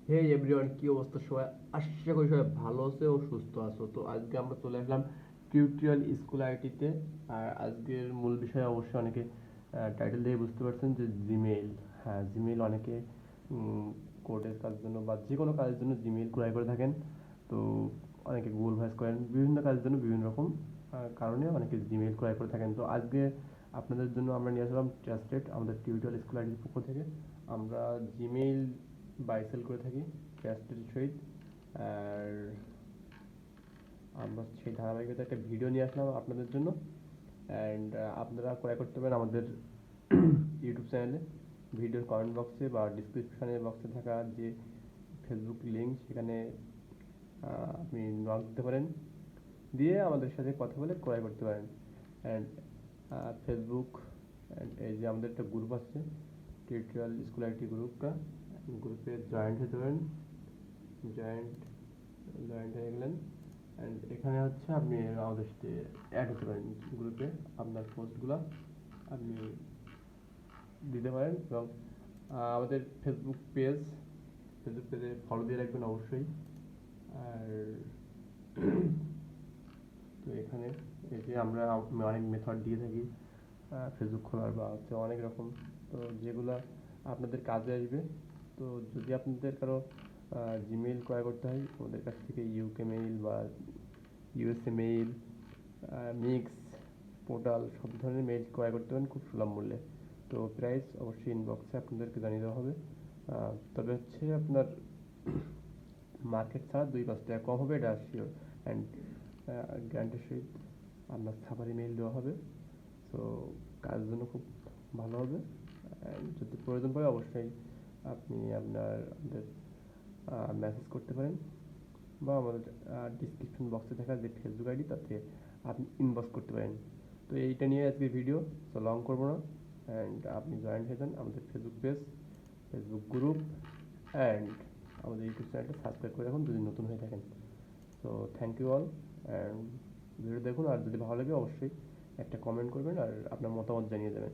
হে everyone, কি অবস্থা সবাই? আশা করি সবাই ভালো আছে ও সুস্থ আছো। তো আজকে আমরা চলে আসলাম টিউটোরিয়াল স্কুল আইটিতে। আর আজকের মূল বিষয় অবশ্যই অনেকে টাইটেল দিয়ে বুঝতে পারছেন যে জিমেইল। হ্যাঁ, জিমেইল অনেকে কোডের কাজের জন্য বা যে কোনো কাজের জন্য জিমেইল ক্রয় করে থাকেন। তো অনেকে গুগল ভয়েস করেন, বিভিন্ন কাজের জন্য বিভিন্ন রকম কারণে অনেকে জিমেইল ক্রয় করে থাকেন। তো আজকে আপনাদের জন্য আমরা নিয়ে আসলাম ট্রাস্টেড আমাদের টিউটোরিয়াল স্কুল আইটির পক্ষ থেকে। আমরা জিমেইল বাই সেল করে থাকি ট্রাস্টেড সহিত। আর আমরা সেই ধারাবাহিকতা একটা ভিডিও নিয়ে আসলাম আপনাদের জন্য। অ্যান্ড আপনারা ক্রয় করতে পারেন আমাদের ইউটিউব চ্যানেলে। ভিডিওর কমেন্ট বক্সে বা ডিসক্রিপশনের বক্সে থাকা যে ফেসবুক লিঙ্ক, সেখানে আপনি নক দিতে পারেন, দিয়ে আমাদের সাথে কথা বলে ক্রয় করতে পারেন। অ্যান্ড ফেসবুক অ্যান্ড এই যে আমাদের একটা গ্রুপ আছে, টিউটোরিয়াল স্কুল আইটি গ্রুপটা, গ্রুপে জয়েন্ট হতে পারেন। জয়েন্ট জয়েন্ট হয়ে গেলেন, অ্যান্ড এখানে হচ্ছে আপনি আমাদের সাথে অ্যাড হতে পারেন। গ্রুপে আপনার পোস্টগুলো আপনি দিতে পারেন। এবং আমাদের ফেসবুক পেজে ফলো দিয়ে রাখবেন অবশ্যই। আর তো এখানে এই যে আমরা অনেক মেথড দিয়ে থাকি ফেসবুক খোলার, বা হচ্ছে অনেক রকম, তো যেগুলো আপনাদের কাজে আসবে। তো যদি আপনাদের কারো জিমেইল ক্রয় করতে হয়, ওদের কাছ থেকে ইউকে মেইল বা ইউএসএ মেইল, মিক্স, পোর্টাল, সব ধরনের মেইল ক্রয় করতে পারেন খুব সুলভ মূল্যে। তো প্রাইস অবশ্যই ইনবক্সে আপনাদেরকে জানিয়ে দেওয়া হবে। তবে হচ্ছে আপনার মার্কেট ছাড়া 2-5 টাকা কম হবে, এটা শিওর। অ্যান্ড গ্যারান্টির সহিত আপনার সাফারি মেইল দেওয়া হবে। সো কাজের জন্য খুব ভালো হবে। অ্যান্ড যদি প্রয়োজন পড়ে অবশ্যই আপনি আমাদের মেসেজ করতে পারেন, বা আমাদের ডিসক্রিপশন বক্সে থাকা যে ফেসবুক আইডি, তাতে আপনি ইনবক্স করতে পারেন। তো এইটা নিয়ে আজকে ভিডিও, তো লং করবো না। অ্যান্ড আপনি জয়েন হয়ে যান আমাদের Facebook page, Facebook group, and আমাদের ইউটিউব চ্যানেলটা সাবস্ক্রাইব করে রাখুন যদি নতুন হয়ে থাকেন। তো thank you all. And video দেখুন, আর যদি ভালো লাগে অবশ্যই একটা কমেন্ট করবেন আর আপনার মতামত জানিয়ে যাবেন।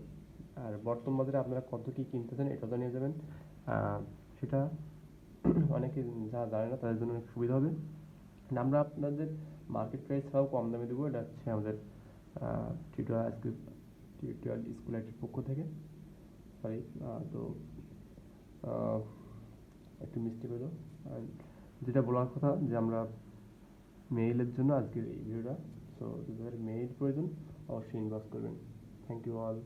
আর বর্তমান বাজারে আপনারা কত কী কিনতেছেন এটাও জানিয়ে যাবেন। সেটা অনেকে যারা জানে না তাদের জন্য অনেক সুবিধা হবে। আমরা আপনাদের মার্কেট প্রাইস ছাড়াও কম দামে দেবো, এটা হচ্ছে আমাদের টিউটোরিয়াল স্কুল আইটির পক্ষ থেকে। সরি, তো একটু মিস্টেক হলো। আর যেটা বলার কথা, যে আমরা মেইলের জন্য আজকের এই ভিডিওটা। সো যদি মেইল প্রয়োজন অবশ্যই ইনবক্স করবেন। Thank you all.